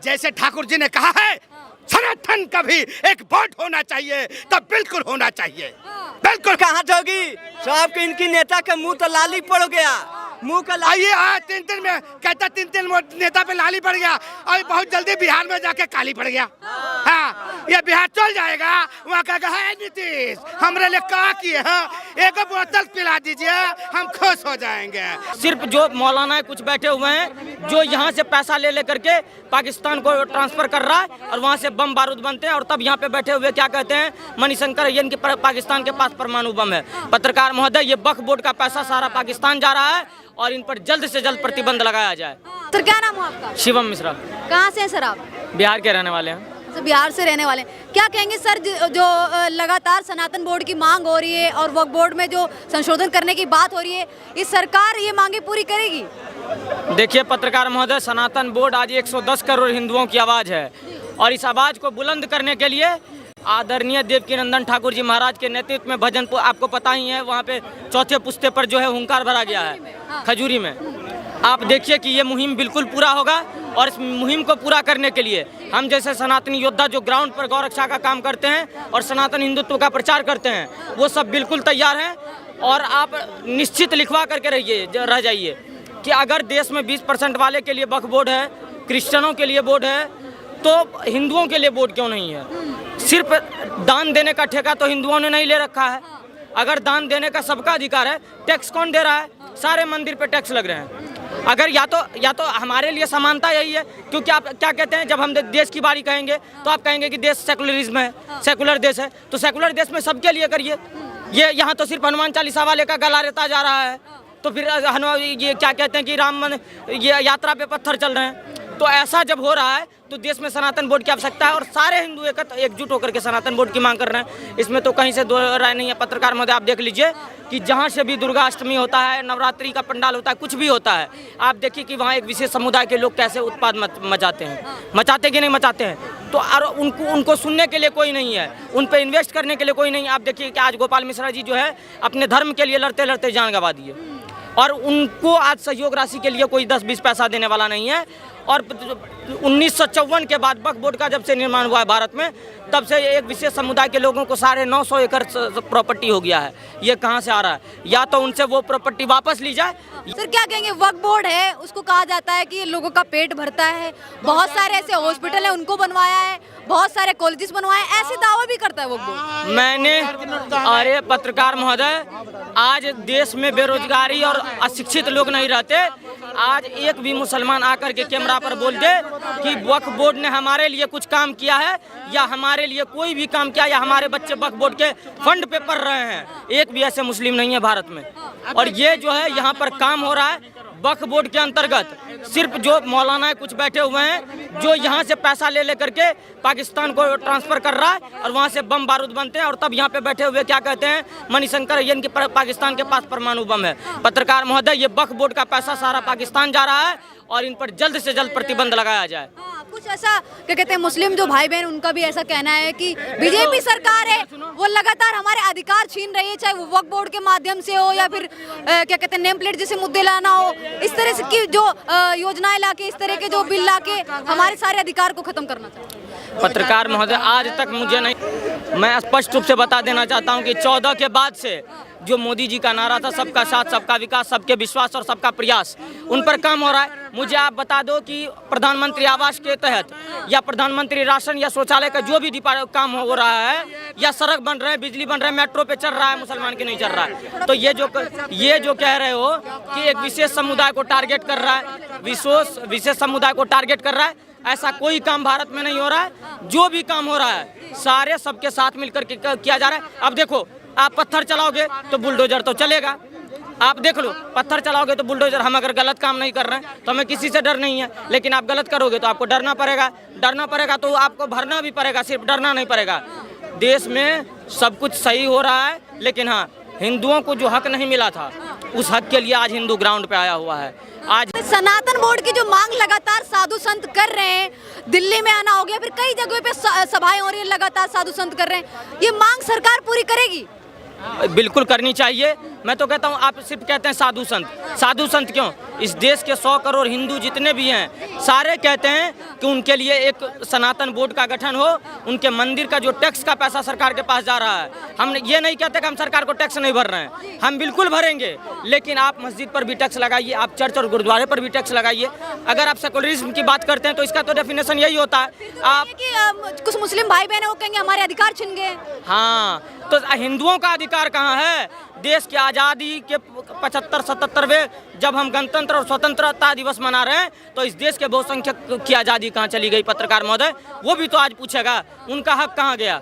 जैसे ठाकुर जी ने कहा है सनातन का भी एक बोर्ड होना चाहिए, तब बिल्कुल होना चाहिए। बिल्कुल कहाँ होगी सब इनकी नेता के मुंह तो लाली पड़ गया, मुंह का आइए 3 दिन में कहता 3 नेता पे लाली पड़ गया और बहुत जल्दी बिहार में जाके काली पड़ गया। हाँ ये बिहार चल जाएगा, वहाँ कहेगा है नीतीश हमरे लिए क्या किए हैं, एक बोतल पिला दीजिए हम खुश हो जाएंगे। सिर्फ जो मौलाना कुछ बैठे हुए हैं जो यहाँ से पैसा ले लेकर के पाकिस्तान को ट्रांसफर कर रहा है और वहाँ से बम बारूद बनते हैं और तब यहाँ पे बैठे हुए क्या कहते हैं मणिशंकर अय्यर की पाकिस्तान के पास परमाणु बम है। पत्रकार महोदय ये वक्फ बोर्ड का पैसा सारा पाकिस्तान जा रहा है और इन पर जल्द से जल्द प्रतिबंध लगाया जाए। सर क्या नाम है आपका? शिवम मिश्रा। कहाँ से हैं सर आप? बिहार के रहने वाले हैं। सर बिहार से रहने वाले हैं। क्या कहेंगे सर जो लगातार सनातन बोर्ड की मांग हो रही है और वक्फ बोर्ड में जो संशोधन करने की बात हो रही है, इस सरकार ये मांगे पूरी करेगी? देखिए पत्रकार महोदय, सनातन बोर्ड आज 110 करोड़ हिंदुओं की आवाज़ है और इस आवाज़ को बुलंद करने के लिए आदरणीय देवकीनंदन ठाकुर जी महाराज के नेतृत्व में भजन आपको पता ही है, वहाँ पे चौथे पुस्ते पर जो है हुंकार भरा गया है खजूरी में। आप देखिए कि ये मुहिम बिल्कुल पूरा होगा और इस मुहिम को पूरा करने के लिए हम जैसे सनातनी योद्धा जो ग्राउंड पर गौ रक्षा का काम करते हैं और सनातन हिंदुत्व का प्रचार करते हैं वो सब बिल्कुल तैयार हैं। और आप निश्चित लिखवा करके रह जाइए कि अगर देश में 20% वाले के लिए वक्फ बोर्ड है, क्रिश्चियनों के लिए बोर्ड है, तो हिंदुओं के लिए बोर्ड क्यों नहीं है? सिर्फ दान देने का ठेका तो हिंदुओं ने नहीं ले रखा है। अगर दान देने का सबका अधिकार है, टैक्स कौन दे रहा है? सारे मंदिर पे टैक्स लग रहे हैं। अगर या तो हमारे लिए समानता यही है, क्योंकि आप क्या कहते हैं जब हम देश की बारी कहेंगे तो आप कहेंगे कि देश सेकुलरिज्म है, सेकुलर देश है, तो सेकुलर देश में सबके लिए करिए। ये यहाँ तो सिर्फ हनुमान चालीसा वाले का गला रेता जा रहा है, तो फिर ये क्या कहते हैं कि राम ये यात्रा पे पत्थर चल रहे हैं। तो ऐसा जब हो रहा है तो देश में सनातन बोर्ड की आवश्यकता है और सारे हिंदू एकजुट होकर के सनातन बोर्ड की मांग कर रहे हैं। इसमें तो कहीं से दो राय नहीं है। पत्रकार महोदय आप देख लीजिए कि जहाँ से भी दुर्गाष्टमी होता है, नवरात्रि का पंडाल होता है, कुछ भी होता है, आप देखिए कि वहाँ एक विशेष समुदाय के लोग कैसे उत्पाद मचाते हैं, मचाते कि नहीं मचाते हैं। तो और उनको सुनने के लिए कोई नहीं है, उन पर इन्वेस्ट करने के लिए कोई नहीं। आप देखिए कि आज गोपाल मिश्रा जी जो है अपने धर्म के लिए लड़ते लड़ते जान गंवा दिए और उनको आज सहयोग राशि के लिए कोई 10-20 पैसा देने वाला नहीं है। और 1954 के बाद वक्फ बोर्ड का जब से निर्माण हुआ है भारत में, तब से एक विशेष समुदाय के लोगों को 950 एकड़ प्रॉपर्टी हो गया है। ये कहाँ से आ रहा है? या तो उनसे वो प्रॉपर्टी वापस ली जाए। सर क्या कहेंगे, वक्फ बोर्ड है उसको कहा जाता है कि लोगों का पेट भरता है, बहुत सारे ऐसे हॉस्पिटल है उनको बनवाया है, बहुत सारे कॉलेजेस बनवाए, ऐसे दावा भी करता है वक्फ बोर्ड। मैंने अरे पत्रकार महोदय, आज देश में बेरोजगारी और अशिक्षित लोग नहीं रहते। आज एक भी मुसलमान आकर के कैमरा पर बोल दे कि वक्फ बोर्ड ने हमारे लिए कुछ काम किया है या हमारे लिए कोई भी काम किया या हमारे बच्चे वक्फ बोर्ड के फंड पे पढ़ रहे हैं, एक भी ऐसे मुस्लिम नहीं है भारत में। और ये जो है यहाँ पर काम हो रहा है वक्फ बोर्ड के अंतर्गत। सिर्फ जो मौलाना कुछ बैठे हुए हैं जो यहाँ से पैसा ले लेकर के पाकिस्तान को ट्रांसफर कर रहा है और वहाँ से बम बारूद बनते हैं और तब यहाँ पे बैठे हुए क्या कहते हैं मणिशंकर अय्यर की पाकिस्तान के पास परमाणु बम है। पत्रकार महोदय ये वक्फ बोर्ड का पैसा सारा पाकिस्तान जा रहा है और इन पर जल्द से जल्द प्रतिबंध लगाया जाए। कुछ ऐसा क्या कहते हैं मुस्लिम जो भाई बहन उनका भी ऐसा कहना है कि बीजेपी सरकार है वो लगातार हमारे अधिकार छीन रही है, चाहे वो वक्फ बोर्ड के माध्यम से हो या फिर क्या कहते हैं नेम प्लेट जैसे मुद्दे लाना हो, इस तरह से की जो योजनाएं लाके, इस तरह के जो बिल लाके हमारे सारे अधिकार को खत्म करना चाहिए। पत्रकार महोदय आज तक मुझे नहीं, मैं स्पष्ट रूप से बता देना चाहता हूँ कि 14 के बाद से जो मोदी जी का नारा था सबका साथ सबका विकास सबके विश्वास और सबका प्रयास, उन पर काम हो रहा है। मुझे आप बता दो कि प्रधानमंत्री आवास के तहत या प्रधानमंत्री राशन या शौचालय का जो भी काम हो रहा है या सड़क बन रहे हैं, बिजली बन रहा है, मेट्रो पे चल रहा है, मुसलमान के नहीं चल रहा है। तो ये जो कह रहे हो कि एक विशेष समुदाय को टारगेट कर रहा है, विशेष समुदाय को टारगेट कर रहा है, ऐसा कोई काम भारत में नहीं हो रहा है। जो भी काम हो रहा है सारे सबके साथ मिलकर के किया जा रहा है। अब देखो, आप पत्थर चलाओगे तो बुलडोजर तो चलेगा, आप देख लो, पत्थर चलाओगे तो बुलडोजर। हम अगर गलत काम नहीं कर रहे हैं तो हमें किसी से डर नहीं है, लेकिन आप गलत करोगे तो आपको डरना पड़ेगा तो आपको भरना भी पड़ेगा, सिर्फ डरना नहीं पड़ेगा। देश में सब कुछ सही हो रहा है, लेकिन हाँ, हिंदुओं को जो हक नहीं मिला था उस हक के लिए आज हिंदू ग्राउंड पे आया हुआ है। आज सनातन बोर्ड की जो मांग लगातार साधु संत कर रहे हैं, दिल्ली में आना हो गया, फिर कई जगहों पे सभाएं हो रही है, लगातार साधु संत कर रहे हैं, ये मांग सरकार पूरी करेगी? बिल्कुल करनी चाहिए। मैं तो कहता हूँ आप सिर्फ कहते हैं साधु संत। साधु संत क्यों? इस देश के 100 करोड़ हिंदू जितने भी हैं सारे कहते हैं कि उनके लिए एक सनातन बोर्ड का गठन हो। उनके मंदिर का जो टैक्स का पैसा सरकार के पास जा रहा है, हम ये नहीं कहते कि हम सरकार को टैक्स नहीं भर रहे हैं, हम बिल्कुल भरेंगे, लेकिन आप मस्जिद पर भी टैक्स लगाइए, आप चर्च और गुरुद्वारे पर भी टैक्स लगाइए। अगर आप सेकुलरिज्म की बात करते हैं तो इसका तो डेफिनेशन यही होता है। आप कि कुछ मुस्लिम भाई बहन है वो कहेंगे हमारे अधिकार छिन गए। हाँ, तो हिंदुओं का अधिकार कहाँ है? देश की आज़ादी के 75-77वें जब हम गणतंत्र और स्वतंत्रता दिवस मना रहे हैं तो इस देश के बहुसंख्यक की आज़ादी कहाँ चली गई? पत्रकार महोदय, वो भी तो आज पूछेगा, उनका हक कहाँ गया?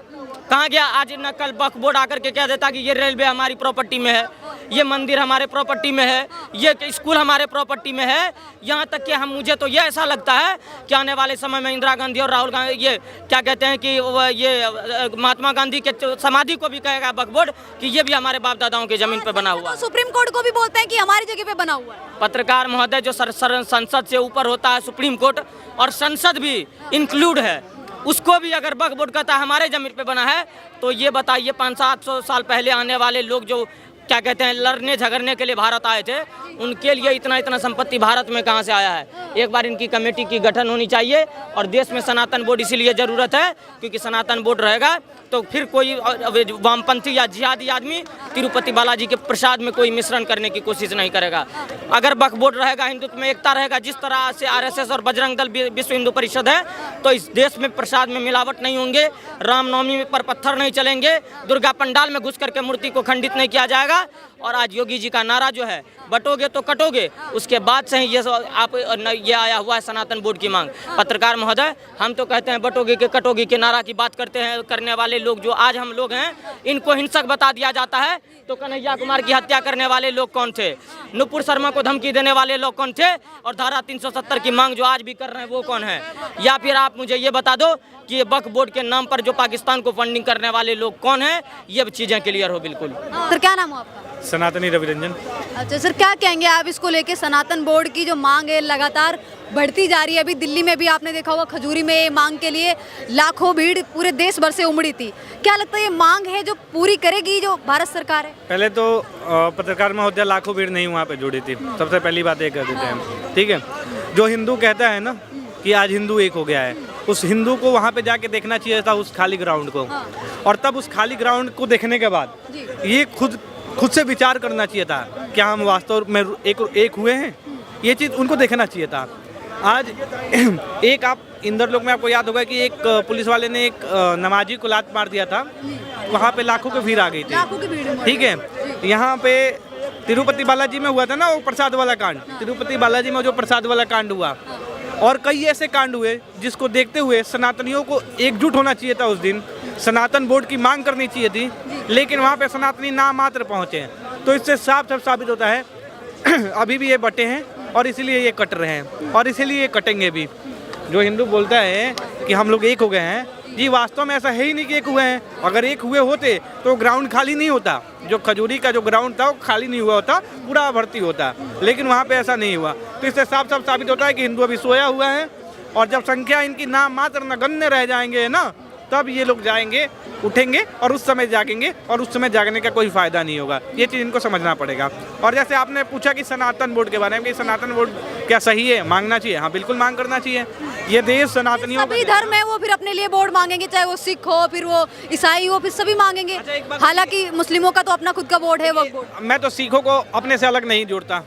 कहाँ गया? आज न कल वक्फ बोर्ड आकर के कह देता कि ये रेलवे हमारी प्रॉपर्टी में है, ये मंदिर हमारे प्रॉपर्टी में है, ये स्कूल हमारे प्रॉपर्टी में है। यहाँ तक कि मुझे तो ये ऐसा लगता है कि आने वाले समय में इंदिरा गांधी और राहुल गांधी, ये क्या कहते हैं कि ये महात्मा गांधी के समाधि को भी कहेगा वक्फ बोर्ड कि ये भी हमारे बाप दादाओं की जमीन पे बना हुआ है। तो सुप्रीम कोर्ट को भी बोलते हैं कि हमारी जगह पे बना हुआ है। पत्रकार महोदय, जो संसद से ऊपर होता है सुप्रीम कोर्ट, और संसद भी इंक्लूड है, उसको भी अगर वक्फ बोर्ड कहता है हमारे जमीन पे बना है, तो ये बताइए 500-700 साल पहले आने वाले लोग जो क्या कहते हैं लड़ने झगड़ने के लिए भारत आए थे, उनके लिए इतना संपत्ति भारत में कहाँ से आया है? एक बार इनकी कमेटी की गठन होनी चाहिए। और देश में सनातन बोर्ड इसीलिए ज़रूरत है क्योंकि सनातन बोर्ड रहेगा तो फिर कोई वामपंथी या जिहादी आदमी तिरुपति बालाजी के प्रसाद में कोई मिश्रण करने की कोशिश नहीं करेगा। अगर वक्फ बोर्ड रहेगा, हिंदुत्व में एकता रहेगा, जिस तरह से RSS और बजरंग दल विश्व हिंदू परिषद है, तो इस देश में प्रसाद में मिलावट नहीं होंगे, रामनवमी पर पत्थर नहीं चलेंगे, दुर्गा पंडाल में घुस करके मूर्ति को खंडित नहीं किया जाएगा। और आज योगी जी का नारा जो है, बटोगे तो कटोगे, उसके बाद से ही ये आया हुआ है सनातन बोर्ड की मांग। पत्रकार महोदय, हम तो कहते हैं बटोगे के कटोगे के नारा की बात करने वाले लोग जो आज हम लोग हैं, इनको हिंसक बता दिया जाता है। तो कन्हैया कुमार की हत्या करने वाले लोग कौन थे? नुपुर शर्मा को धमकी देने वाले लोग कौन थे? और धारा 370 की मांग जो आज भी कर रहे हैं वो कौन है? या फिर आप मुझे ये बता दो कि ये वक्फ बोर्ड के नाम पर जो पाकिस्तान को फंडिंग करने वाले लोग कौन हैं? ये चीज़ें क्लियर हो बिल्कुल। सर क्या नाम हो आपका? सनातनी रविरंजन। अच्छा सर, क्या कहेंगे आप इसको लेके? सनातन बोर्ड की जो मांग है लगातार बढ़ती जा रही है। अभी दिल्ली में भी आपने देखा होगा, खजूरी में ये मांग के लिए लाखों भीड़ पूरे देश भर से उमड़ी थी। क्या लगता है ये मांग है जो पूरी करेगी जो भारत सरकार है? पहले तो पत्रकार महोदय, लाखों भीड़ नहीं वहाँ पे जुड़ी थी, सबसे पहली बात ये कर देते हैं, ठीक है। जो हिंदू कहता है ना कि आज हिंदू एक हो गया है, उस हिंदू को वहाँ पे जाके देखना चाहिए था, उस खाली ग्राउंड को। और तब उस खाली ग्राउंड को देखने के बाद ये खुद से विचार करना चाहिए था, क्या हम वास्तव में एक हुए हैं? ये चीज़ उनको देखना चाहिए था। आज एक आप इंदरलोक में आपको याद होगा कि एक पुलिस वाले ने एक नमाजी को लात मार दिया था, वहाँ पे लाखों की भीड़ आ गई थी, ठीक है। यहाँ पे तिरुपति बालाजी में हुआ था ना वो प्रसाद वाला कांड, तिरुपति बालाजी में जो प्रसाद वाला कांड हुआ, और कई ऐसे कांड हुए जिसको देखते हुए सनातनियों को एकजुट होना चाहिए था। उस दिन सनातन बोर्ड की मांग करनी चाहिए थी, लेकिन वहाँ पे सनातनी नाम मात्र पहुँचे। तो इससे साफ साबित होता है अभी भी ये बटे हैं और इसीलिए ये कट रहे हैं और इसीलिए ये कटेंगे भी। जो हिंदू बोलता है कि हम लोग एक हो गए हैं, जी वास्तव में ऐसा है ही नहीं कि एक हुए हैं। अगर एक हुए होते तो ग्राउंड खाली नहीं होता, जो खजूरी का जो ग्राउंड था वो खाली नहीं हुआ होता, पूरा भर्ती होता, लेकिन वहाँ पे ऐसा नहीं हुआ। तो इससे साफ साबित होता है कि हिंदू अभी सोया हुआ है, और जब संख्या इनकी नाम मात्र नगण्य रह जाएंगे ना, तब ये लोग जाएंगे, उठेंगे और उस समय जागेंगे, और उस समय जागने का कोई फायदा नहीं होगा। ये चीज़ इनको समझना पड़ेगा। और जैसे आपने पूछा कि सनातन बोर्ड के बारे में, कि सनातन बोर्ड क्या सही है, मांगना चाहिए? हाँ बिल्कुल मांग करना चाहिए। ये देश सनातनियों सभी धर्म है वो फिर अपने लिए बोर्ड मांगेंगे, चाहे वो सिख हो, फिर वो ईसाई हो, फिर सभी मांगेंगे। हालांकि मुस्लिमों का तो अपना खुद का बोर्ड है, वक्फ बोर्ड। मैं तो सिखों को अपने से अलग नहीं जोड़ता,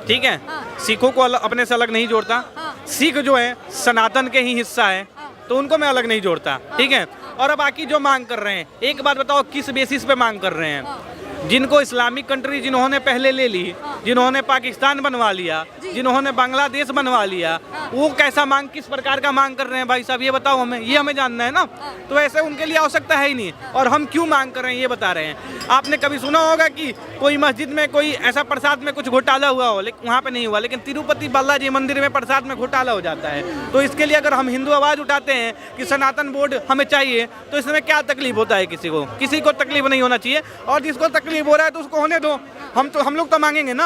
ठीक है। सिखों को अपने से अलग नहीं जोड़ता। सिख जो है सनातन के ही हिस्सा है, तो उनको मैं अलग नहीं जोड़ता, ठीक है। और बाकी जो मांग कर रहे हैं, एक बात बताओ, किस बेसिस पे मांग कर रहे हैं? जिनको इस्लामिक कंट्री जिन्होंने पहले ले ली, जिन्होंने पाकिस्तान बनवा लिया, जिन्होंने बांग्लादेश बनवा लिया, वो कैसा मांग, किस प्रकार का मांग कर रहे हैं भाई साहब, ये बताओ हमें, ये हमें जानना है ना। तो ऐसे उनके लिए आवश्यकता है ही नहीं, और हम क्यों मांग कर रहे हैं ये बता रहे हैं। आपने कभी सुना होगा कि कोई मस्जिद में कोई ऐसा प्रसाद में कुछ घोटाला हुआ हो, लेकिन वहाँ पे नहीं हुआ, लेकिन तिरुपति बालाजी मंदिर में प्रसाद में घोटाला हो जाता है। तो इसके लिए अगर हम हिंदू आवाज़ उठाते हैं कि सनातन बोर्ड हमें चाहिए, तो इसमें क्या तकलीफ होता है? किसी को तकलीफ नहीं होना चाहिए, और जिसको तकलीफ हो रहा है तो उसको होने दो। हम लोग तो मांगेंगे ना,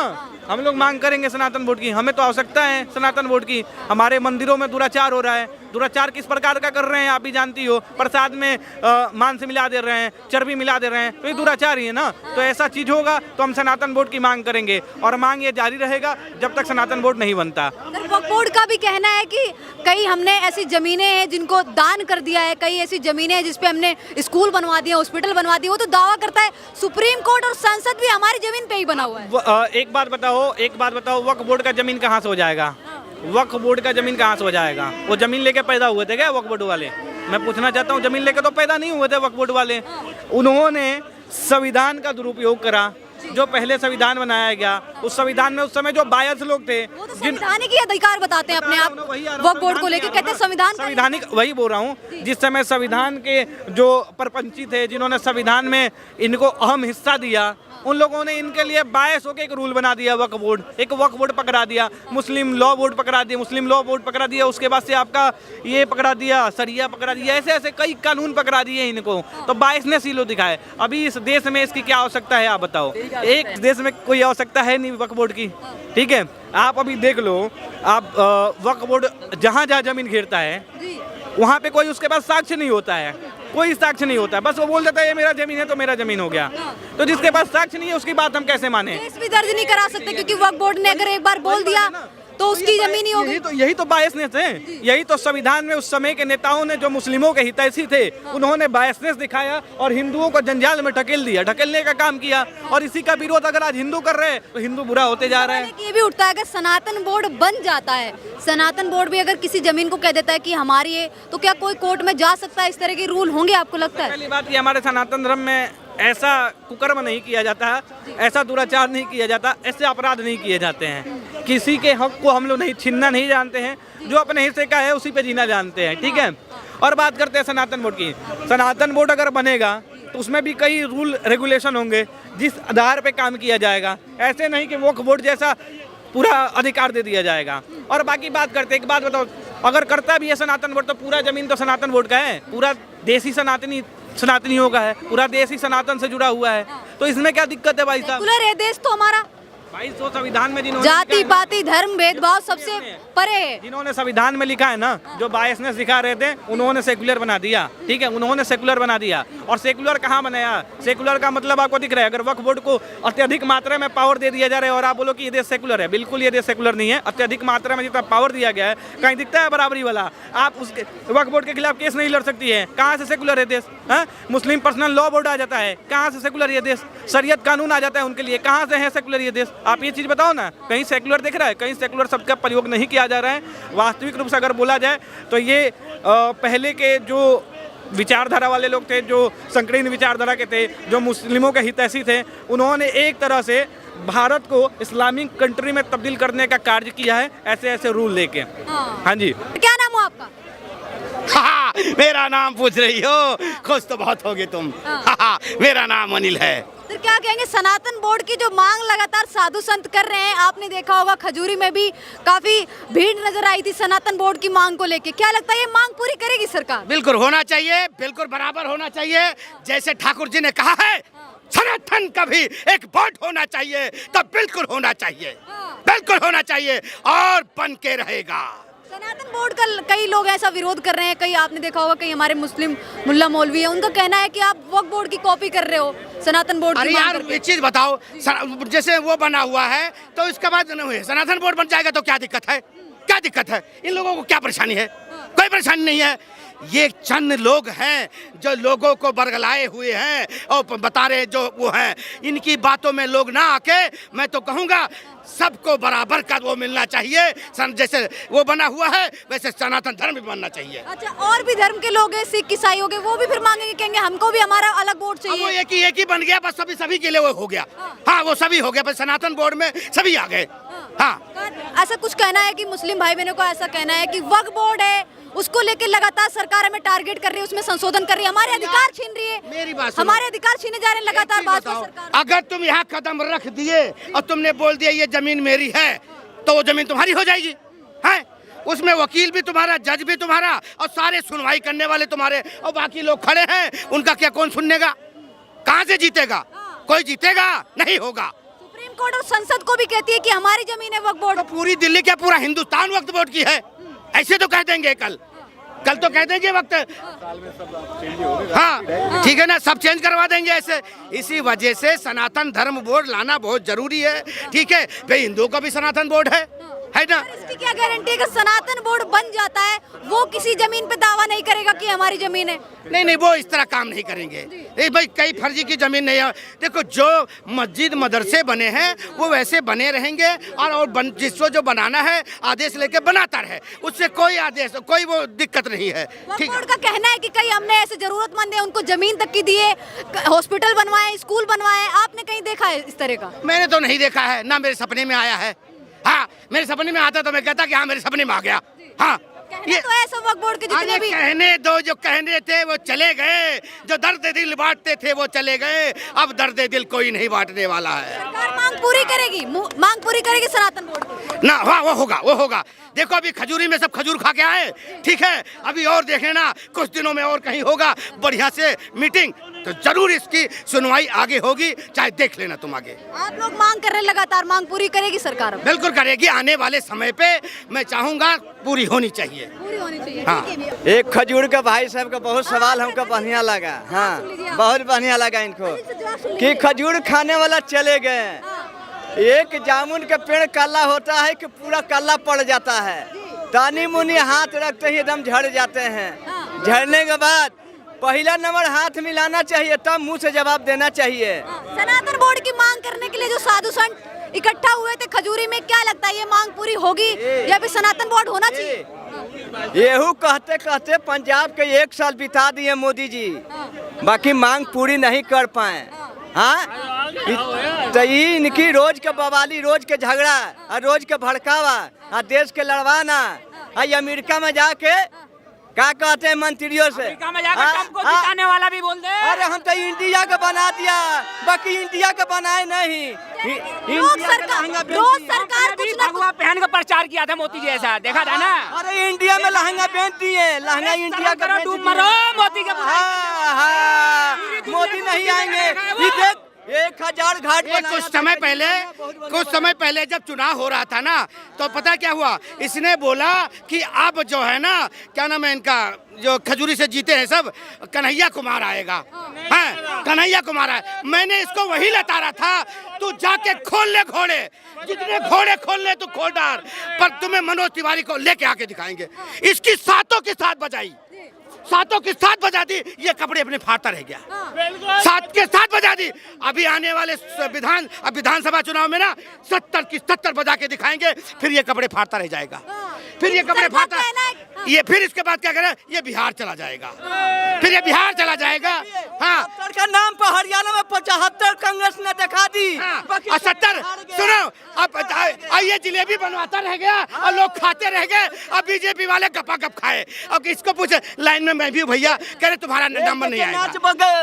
हम लोग मांग करेंगे सनातन बोर्ड की। हमें तो आवश्यकता है सनातन बोर्ड की। हमारे मंदिरों में दुराचार हो रहा है, दुराचार किस प्रकार का कर रहे हैं आप भी जानती हो। प्रसाद में मांस मिला दे रहे हैं, चर्बी मिला दे रहे हैं, तो ये दुराचार ही है ना। तो ऐसा चीज होगा तो हम सनातन बोर्ड की मांग करेंगे और मांग ये जारी रहेगा जब तक सनातन बोर्ड नहीं बनता। वक्फ बोर्ड का भी कहना है कि कई हमने ऐसी जमीनें हैं जिनको दान कर दिया है, कई ऐसी जमीनें हैं जिसपे हमने स्कूल बनवा दिए, हॉस्पिटल बनवा दिए। वो तो दावा करता है सुप्रीम कोर्ट और संसद भी हमारी जमीन पे ही बना हुआ है। एक बात बताओ वक्फ बोर्ड का जमीन कहाँ से हो जाएगा? वक्फ बोर्ड का जमीन कहाँ से हो जाएगा? वो जमीन लेके पैदा हुए थे क्या वक्फ बोर्ड वाले? मैं पूछना चाहता हूँ, जमीन लेके तो पैदा नहीं हुए थे वक्फ बोर्ड वाले। उन्होंने संविधान का दुरुपयोग करा। जो पहले संविधान बनाया गया उस संविधान में उस समय जो बायस लोग थे, वो तो संवैधानिक ही अधिकार बताते हैं अपने आप वक्फ बोर्ड को लेकर, कहते हैं संविधानिक, वही बोल रहा हूँ। जिस समय संविधान के जो परपंची थे, जिन्होंने संविधान में इनको अहम हिस्सा दिया, उन लोगों ने इनके लिए बायस होकर एक रूल बना दिया, वक्फ बोर्ड। एक वक्फ बोर्ड पकड़ा दिया, मुस्लिम लॉ बोर्ड पकड़ा दिया, मुस्लिम लॉ बोर्ड पकड़ा दिया, उसके बाद से आपका ये पकड़ा दिया, सरिया पकड़ा दिया, ऐसे ऐसे कई कानून पकड़ा दिए इनको। तो बायस ने सीलो दिखाए। अभी इस देश में इसकी क्या आवश्यकता है आप बताओ? एक देश में कोई आवश्यकता है नहीं वक्फ बोर्ड की, ठीक है। आप अभी देख लो, आप वक्फ बोर्ड जहाँ जहाँ जमीन घेरता है वहाँ पे कोई उसके पास साक्ष्य नहीं होता है, कोई साक्ष्य नहीं होता है। बस वो बोल देता है ये मेरा जमीन है तो मेरा जमीन हो गया। तो जिसके पास साक्ष्य नहीं है उसकी बात हम कैसे माने? केस भी दर्ज नहीं करा सकते क्योंकि वक्फ बोर्ड ने अगर एक बार बोल दिया तो उसकी जमीन ही हो गई। यही तो बायसनेस है। यही तो संविधान में उस समय के नेताओं ने, जो मुस्लिमों के हितैषी थे, उन्होंने बायसनेस दिखाया और हिंदुओं को जंजाल में ढकेलने का काम किया। और इसी का विरोध अगर आज हिंदू कर रहे हैं तो हिंदू बुरा होते जा रहे हैं। ये भी उठता है अगर सनातन बोर्ड बन जाता है, सनातन बोर्ड भी अगर किसी जमीन को कह देता है कि हमारी है, तो क्या कोई कोर्ट में जा सकता है? इस तरह के रूल होंगे आपको लगता है? पहली बात ये, हमारे सनातन धर्म में ऐसा कुकर्म नहीं किया जाता है, ऐसा दुराचार नहीं किया जाता, ऐसे अपराध नहीं किए जाते हैं। किसी के हक को हम लोग नहीं छीनना नहीं जानते हैं, जो अपने हिस्से का है उसी पे जीना जानते हैं, ठीक है। और बात करते हैं सनातन बोर्ड की। सनातन बोर्ड अगर बनेगा तो उसमें भी कई रूल रेगुलेशन होंगे जिस आधार पे काम किया जाएगा। ऐसे नहीं कि वक्फ बोर्ड जैसा पूरा अधिकार दे दिया जाएगा। और बाकी बात करते, एक बात बताओ, अगर करता भी है सनातन बोर्ड तो पूरा जमीन तो सनातन बोर्ड का है, पूरा देसी सनातनियों का है, पूरा देश ही सनातन से जुड़ा हुआ है। तो इसमें क्या दिक्कत है भाई साहब? सेकुलर है देश तो हमारा। भाई तो संविधान में जिन्होंने जाति पाति धर्म भेदभाव सबसे परे है। जिन्होंने संविधान में लिखा है ना, जो बायसनेस दिखा रहे थे, उन्होंने सेकुलर बना दिया, ठीक है। उन्होंने सेकुलर बना दिया। और सेकुलर कहाँ बनाया? सेकुलर का मतलब आपको दिख रहा है? अगर वक्फ बोर्ड को अत्यधिक मात्रा में पावर दे दिया जा रहा है और आप बोलो कि ये देश सेकुलर है, बिल्कुल ये देश सेकुलर नहीं है। अत्यधिक मात्रा में जितना पावर दिया गया है, कहीं दिखता है बराबरी वाला? आप उसके वक्फ बोर्ड के खिलाफ केस नहीं लड़ सकती है। कहाँ से सेकुलर है देश? मुस्लिम पर्सनल लॉ बोर्ड आ जाता है, कहाँ से सेकुलर ये देश? शरीयत कानून आ जाता है उनके लिए, कहाँ से है सेकुलर ये देश? आप ये चीज़ बताओ ना। कहीं सेकुलर दिख रहा है? कहीं सेकुलर शब्द का प्रयोग नहीं किया जा रहा है। वास्तविक रूप से अगर बोला जाए तो ये पहले के जो विचारधारा वाले लोग थे, जो संकीर्ण विचारधारा के थे, जो मुस्लिमों के हितैषी थे, उन्होंने एक तरह से भारत को इस्लामिक कंट्री में तब्दील करने का कार्य किया है, ऐसे ऐसे रूल लेके। हाँ जी। क्या नाम हो आपका? हाँ, मेरा नाम पूछ रही हो? खुश तो बहुत होगी तुम। हाँ, मेरा नाम अनिल है। तो क्या कहेंगे, सनातन बोर्ड की जो मांग लगातार साधु संत कर रहे हैं, आपने देखा होगा खजूरी में भी काफी भीड़ नजर आई थी सनातन बोर्ड की मांग को लेके, क्या लगता है ये मांग पूरी करेगी सरकार? बिल्कुल होना चाहिए, बिल्कुल बराबर होना चाहिए। जैसे ठाकुर जी ने कहा है सनातन का भी एक बोर्ड होना चाहिए, तब बिल्कुल होना चाहिए, बिल्कुल होना चाहिए और बन के रहेगा। सनातन बोर्ड का कई लोग ऐसा विरोध कर रहे हैं, कई आपने देखा होगा कई हमारे मुस्लिम मुल्ला मौलवी है, उनका कहना है कि आप वक्फ बोर्ड की कॉपी कर रहे हो सनातन बोर्ड की। अरे यार एक चीज बताओ, जैसे वो बना हुआ है तो इसके बाद सनातन बोर्ड बन जाएगा तो क्या दिक्कत है? क्या दिक्कत है? इन लोगों को क्या परेशानी है? कोई परेशानी नहीं है। ये चंद लोग हैं जो लोगों को बरगलाए हुए हैं और बता रहे जो वो हैं। इनकी बातों में लोग ना आके, मैं तो कहूँगा सबको बराबर का वो मिलना चाहिए। जैसे वो बना हुआ है वैसे सनातन धर्म भी बनना चाहिए। अच्छा, और भी धर्म के लोग हैं, सिख ईसाई हो गए, वो भी फिर मांगेंगे, कहेंगे हमको भी हमारा अलग बोर्ड चाहिए। वो एक ही बन गया, बस सभी के लिए वो हो गया। हाँ, वो सभी हो गया, बस सनातन बोर्ड में सभी आ गए। हाँ, ऐसा कुछ कहना है कि मुस्लिम भाई बहनों को ऐसा कहना है कि वक्फ बोर्ड है उसको लेकर लगातार सरकार हमें टारगेट कर रही है, उसमें संशोधन कर रही है, हमारे अधिकार छीन रही है। मेरी बात सुनो, हमारे अधिकार छीने जा रहे हैं लगातार भाजपा सरकार। अगर तुम यहाँ कदम रख दिए और तुमने बोल दिया ये जमीन मेरी है, तो वो जमीन तुम्हारी हो जाएगी। है उसमें वकील भी तुम्हारा, जज भी तुम्हारा और सारे सुनवाई करने वाले तुम्हारे, और बाकी लोग खड़े हैं, उनका क्या कौन सुनेगा? कहाँ से जीतेगा? कोई जीतेगा नहीं होगा। सुप्रीम कोर्ट और संसद को भी कहती है कि हमारी जमीन है वक्फ बोर्ड। तो पूरी दिल्ली क्या पूरा हिंदुस्तान वक्फ बोर्ड की है? ऐसे तो कह देंगे कल। कल तो कह देंगे वक्त, हाँ ठीक है ना, सब चेंज करवा देंगे ऐसे। इसी वजह से सनातन धर्म बोर्ड लाना बहुत जरूरी है, ठीक है भाई। हिंदुओं का भी सनातन बोर्ड है ना। इसकी क्या गारंटी है कि सनातन बोर्ड बन जाता है वो किसी जमीन पे दावा नहीं करेगा कि हमारी जमीन है? नहीं, वो इस तरह काम नहीं करेंगे। नहीं भाई, कई फर्जी की जमीन नहीं है। देखो, जो मस्जिद मदरसे बने हैं वो वैसे बने रहेंगे, और जिसको जो बनाना है आदेश लेके बनाता रहे, उससे कोई आदेश, कोई वो दिक्कत नहीं है। ठीक, बोर्ड का कहना है कि कई हमने ऐसे जरूरतमंद है उनको जमीन तक की दिए, हॉस्पिटल बनवाए, स्कूल बनवाए। आपने कहीं देखा है इस तरह का? मैंने तो नहीं देखा है, ना मेरे सपने में आया है। हाँ, मेरे सपने में आता तो मैं कहता कि हाँ मेरे सपने में आ गया। हाँ, ये तो ऐसा वक्फ बोर्ड के जितने भी कहने दो, जो कहने थे वो चले गए, जो दर्द दिल बांटते थे वो चले गए, अब दर्द दिल कोई नहीं बांटने वाला है। सरकार मांग पूरी करेगी, मांग पूरी करेगी सनातन बोर्ड की। ना, हाँ वो होगा। देखो, अभी खजूरी में सब खजूर खा के आए, ठीक है, अभी और देख लेना, कुछ दिनों में और कहीं होगा बढ़िया से मीटिंग, तो जरूर इसकी सुनवाई आगे होगी, चाहे देख लेना तुम आगे। आप लोग मांग कर रहे हैं लगातार, मांग पूरी करेगी सरकार? बिल्कुल करेगी, आने वाले समय पे मैं चाहूंगा पूरी होनी चाहिए। पूरी होनी चाहिए। हाँ। ठीक है भैया। एक खजूर का भाई साहब का बहुत सवाल हमको बढ़िया लगा। हाँ, बहुत बढ़िया लगा इनको कि खजूर खाने वाला चले गए। एक जामुन का पेड़ काला होता है कि पूरा काला पड़ जाता है, तानी मुनी हाथ रखते ही एकदम झड़ जाते हैं। झड़ने के बाद पहला नंबर हाथ मिलाना चाहिए, तब मुंह से जवाब देना चाहिए। सनातन बोर्ड की मांग करने के लिए जो साधु संत इकट्ठा हुए थे खजूरी में, क्या लगता है ये मांग पूरी होगी या फिर सनातन बोर्ड होना चाहिए? येहू कहते कहते पंजाब के 1 साल बिता दिए मोदी जी, बाकी मांग पूरी नहीं कर पाए। हाँ, तो इनकी रोज के बवाली, रोज के झगड़ा और रोज के भड़कावा और देश के लड़वाना, अमेरिका में जाके क्या कहते हैं मंत्रियों से, जिताने वाला भी बोल दे। अरे हम तो इंडिया का बना दिया, बाकी इंडिया का बनाए नहीं। रोज सरकार कुछ ना भगवा पहन का प्रचार किया था मोदी जी, ऐसा देखा था ना। अरे इंडिया में लहंगा बेच दिए, लहंगा इंडिया का डूब मरो मोदी के। हाँ, मोदी नहीं आएंगे। 1000 घाट ये कुछ समय पहले जब चुनाव हो रहा था ना, तो पता क्या हुआ, इसने बोला कि अब जो है ना, क्या नाम है इनका, जो खजूरी से जीते हैं सब, कन्हैया कुमार आएगा। हाँ, कन्हैया कुमार आए। मैंने इसको वही लताड़ा था, तू जाके खोल ले घोड़े, जितने घोड़े खोल ले तू खोल डाल, पर तुम्हें मनोज तिवारी को लेके आके दिखाएंगे। इसकी सातों के साथ बजाई, सातों के साथ बजा दी, ये कपड़े अपने फाड़ता रह गया। सात के साथ बजा दी। अभी आने वाले विधानसभा चुनाव में ना 70 की 70 बजा के दिखाएंगे, फिर ये कपड़े फाड़ता रह जाएगा। फिर ये कपड़े फाड़ता, ये फिर इसके बाद क्या करे, ये बिहार चला जाएगा, फिर ये बिहार चला जाएगा। हाँ, का नाम पर हरियाणा में 75 कांग्रेस ने दिखा दी। हाँ, 70 सुनो, अब ये जिलेबी बनवाता रह गया और लोग खाते रह गए। अब बीजेपी वाले गपा गप खाए। अब इसको पूछे, लाइन में मैं भी हूँ भैया, कह रहे तुम्हारा नंबर नहीं आएगा।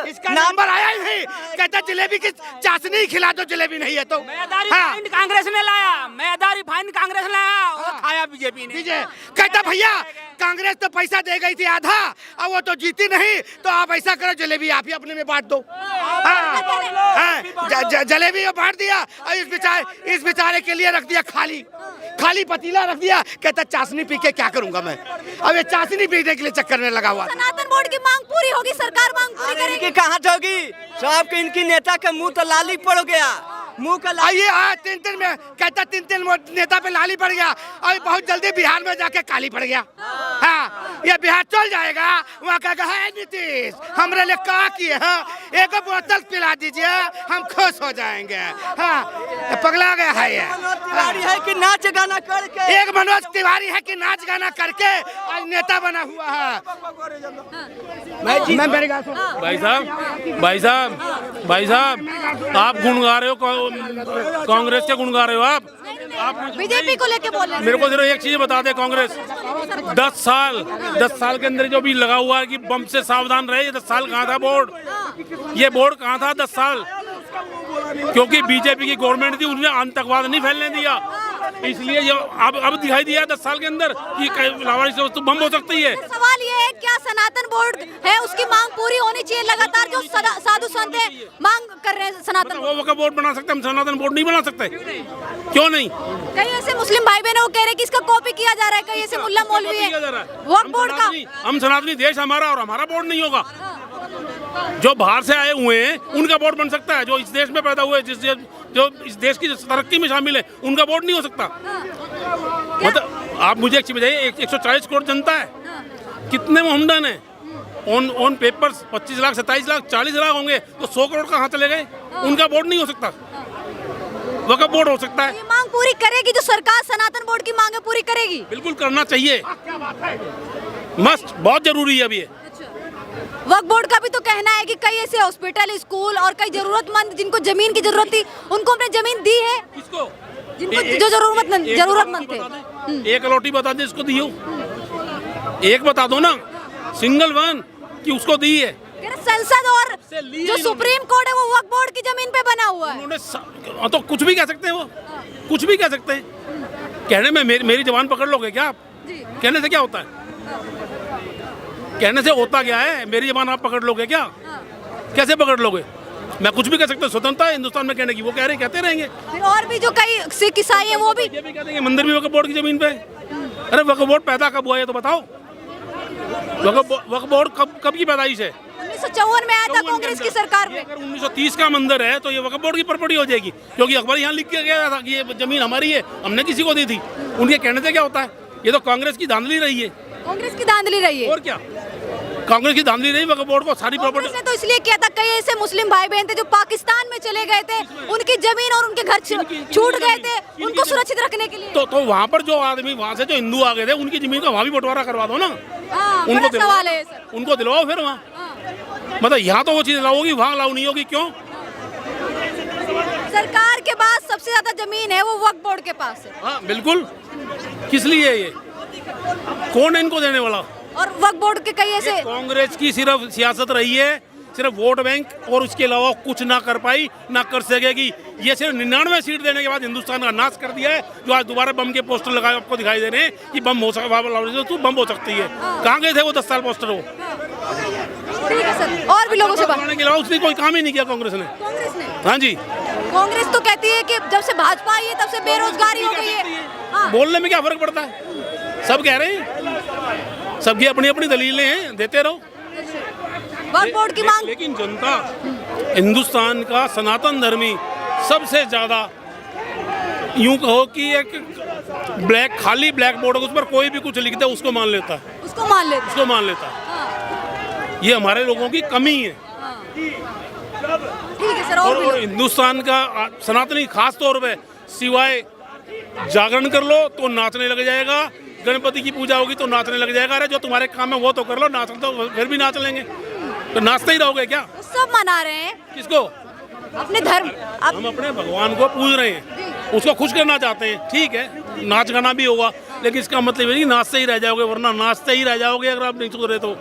इसका नंबर आया ही नहीं, कहता जिलेबी की चाशनी खिला दो, जिलेबी नहीं है तो। हाँ, कांग्रेस ने लाया, मैदारी फाइन कांग्रेस लाया, वो खाया बीजेपी ने। कहता भैया कांग्रेस तो पैसा दे गई थी आधा, अब वो तो जीती नहीं, तो आप ऐसा करो जलेबी आप ही अपने में बांट दो। जलेबी को बांट दिया और इस बेचारे के लिए रख दिया खाली पतीला रख दिया। कहता चाशनी पी के क्या करूंगा मैं, अब ये चाशनी पीने के लिए चक्कर में लगा हुआ। सनातन बोर्ड की मांग पूरी होगी, सरकार मांग पूरी करेगी। कहाँ होगी, सबके इनकी नेता के मुंह तो लाली पड़ गया, मुंह का आइए 3 में कहता 3 नेता पे लाली पड़ गया, और बहुत जल्दी बिहार में जाके काली पड़ गया। हाँ, ये बिहार चल जाएगा, वहाँ कहेगा है नीतीश हमरे लिए क्या किए, एक बोतल पिला दीजिए हम खुश हो जाएंगे। हाँ, पगला गया है ये। तिवारी है कि नाच गाना करके, एक मनोज तिवारी है कि नाच गाना करके आज नेता बना हुआ है। भाई साहब आप गुण गा रहे हो, कांग्रेस के गुण गा रहे हो आप बीजेपी को लेके बोल रहे हैं। मेरे को सिर्फ एक चीज बता दे, कांग्रेस 10 साल के अंदर जो भी लगा हुआ है कि बम से सावधान रहे, 10 साल कहाँ था बोर्ड, ये बोर्ड कहाँ था 10 साल, क्योंकि बीजेपी की गवर्नमेंट थी, उसने आतंकवाद नहीं फैलने दिया। इसलिए ये अब दिखाई दिया 10 साल के अंदर कि लावारिस वस्तु बम हो सकती है। सवाल ये है, क्या सनातन बोर्ड है उसकी मांग पूरी होनी चाहिए? लगातार जो साधु संत है मांग कर रहे हैं सनातन वो वक्फ बोर्ड बना सकते, हम सनातन बोर्ड नहीं बना सकते? क्यों नहीं? कई ऐसे मुस्लिम भाई बहन वो कह रहे हैं कि इसका कॉपी किया जा रहा है, कई ऐसे मुल्ला मौलवी है वक्फ बोर्ड का। हम सनातनी, देश हमारा और हमारा बोर्ड नहीं होगा। जो बाहर से आए हुए हैं उनका बोर्ड बन सकता है, जो इस देश में पैदा हुए, जो इस देश की तरक्की में शामिल है, उनका बोर्ड नहीं हो सकता। मतलब आप मुझे एक चीज बताइए, 140 करोड़ जनता है, कितने मोहम्मदन है? ऑन पेपर्स 25 लाख, 27 लाख, 40 लाख होंगे, तो 100 करोड़ कहाँ चले गए? उनका बोर्ड नहीं हो सकता, वक्फ बोर्ड हो सकता है। ये मांग पूरी करेगी जो सरकार सनातन बोर्ड की मांगे पूरी करेगी? बिल्कुल करना चाहिए, मस्ट, बहुत जरूरी है अभी ये। वक्फ बोर्ड का भी तो कहना है कि कई ऐसे हॉस्पिटल, स्कूल और कई जरूरतमंद जिनको जमीन की जरूरत थी उनको हमने जमीन दी है, किसको? जिनको जो जरूरतमंद थे। एक अलॉटी बता दे इसको दी हो, एक बता दो ना, सिंगल वन कि उसको दी है। संसद और जो सुप्रीम कोर्ट है वो वक्फ बोर्ड की जमीन पे बना हुआ है। उन्होंने तो कुछ भी कह सकते हैं, वो कुछ भी कह सकते हैं। कहने में मेरी जबान पकड़ लोगे क्या आप? कहने से क्या होता है? कहने से होता क्या है? मेरी जबान आप पकड़ लोगे क्या? कैसे पकड़ लोगे? मैं कुछ भी कह सकता हूँ, स्वतंत्रता है हिंदुस्तान में कहने की, वो कह रहे हैं, कहते रहेंगे। फिर और भी जो कई सिख ईसाई है वो भी ये भी कह देंगे मंदिर भी वक्फ बोर्ड की जमीन पे। अरे वक्फ बोर्ड पैदा कब हुआ है तो बताओ? वक्फ बोर्ड कब की पैदाइश है? 1954 में आया था कांग्रेस की सरकार में। अगर 1930 का मंदिर है तो ये वक्फ बोर्ड की प्रॉपर्टी हो जाएगी, क्योंकि अखबार यहाँ लिख के गया था कि ये जमीन हमारी है, हमने किसी को दी थी। उनके कहने से क्या होता है? ये तो कांग्रेस की धांधली रही है। कांग्रेस की धांधली रही है और क्या? कांग्रेस की धांधली रही वक्फ बोर्ड को सारी प्रॉपर्टी। कांग्रेस ने तो इसलिए किया था, कई ऐसे मुस्लिम भाई बहन थे जो पाकिस्तान में चले गए थे, उनकी जमीन और उनके घर छूट गए थे, उनको सुरक्षित रखने के लिए। तो वहाँ पर जो आदमी, वहाँ से जो हिंदू आ गए थे, उनकी जमीन का वहाँ भी बंटवारा करवा दो ना। उनको सवाल है सर, उनको दिलवाओ फिर वहाँ। मतलब यहाँ तो वो चीज लाओ होगी, वहाँ लाओ नहीं होगी, क्यों? सरकार के पास सबसे ज्यादा जमीन है वो वक्फ बोर्ड के पास है। हाँ बिल्कुल, किस लिए है ये? कौन है इनको देने वाला? और वक्फ बोर्ड के कई ऐसे कांग्रेस की सिर्फ सियासत रही है, सिर्फ वोट बैंक, और उसके अलावा कुछ ना कर पाई, ना कर सकेगी। ये सिर्फ 99 सीट देने के बाद हिंदुस्तान का नाश कर दिया है। जो आज दोबारा बम के पोस्टर लगाए आपको दिखाई दे रहे हैं कि बम हो सकती है। कहाँ गए थे वो 10 साल पोस्टर? वो ठीक है सर, और भी लोगों से बात के अलावा उसने कोई काम ही नहीं किया कांग्रेस ने। हाँ जी, कांग्रेस तो कहती है कि जब से भाजपा आई है तब से बेरोजगारी हो गई है। बोलने में क्या फर्क पड़ता है? सब कह रहे हैं, सबकी अपनी अपनी दलीलें हैं, देते रहो। वक्फ बोर्ड की मांग, लेकिन जनता, हिंदुस्तान का सनातन धर्मी सबसे ज्यादा, यूं कहो कि एक खाली ब्लैक बोर्ड, उस पर कोई भी कुछ लिख दे उसको मान लेता है, उसको मान लेता है। ये हमारे लोगों की कमी है। ठीक है सर, और हिंदुस्तान का सनातनी खास तौर पे सिवाय जागरण कर लो तो नाचने लग जाएगा, गणपति की पूजा होगी तो नाचने लग जाएगा। अरे जो तुम्हारे काम है वो तो कर लो, नाच तो फिर भी नाच लेंगे, तो नाचते ही रहोगे क्या? सब मना रहे हैं किसको? अपने धर्म। हम अपने भगवान को पूज रहे हैं, उसको खुश करना चाहते हैं, ठीक है, नाच गाना भी होगा, लेकिन इसका मतलब ये नहीं नाचते ही रह जाओगे, वरना नाचते ही रह जाओगे अगर आप नहीं सुधरे तो।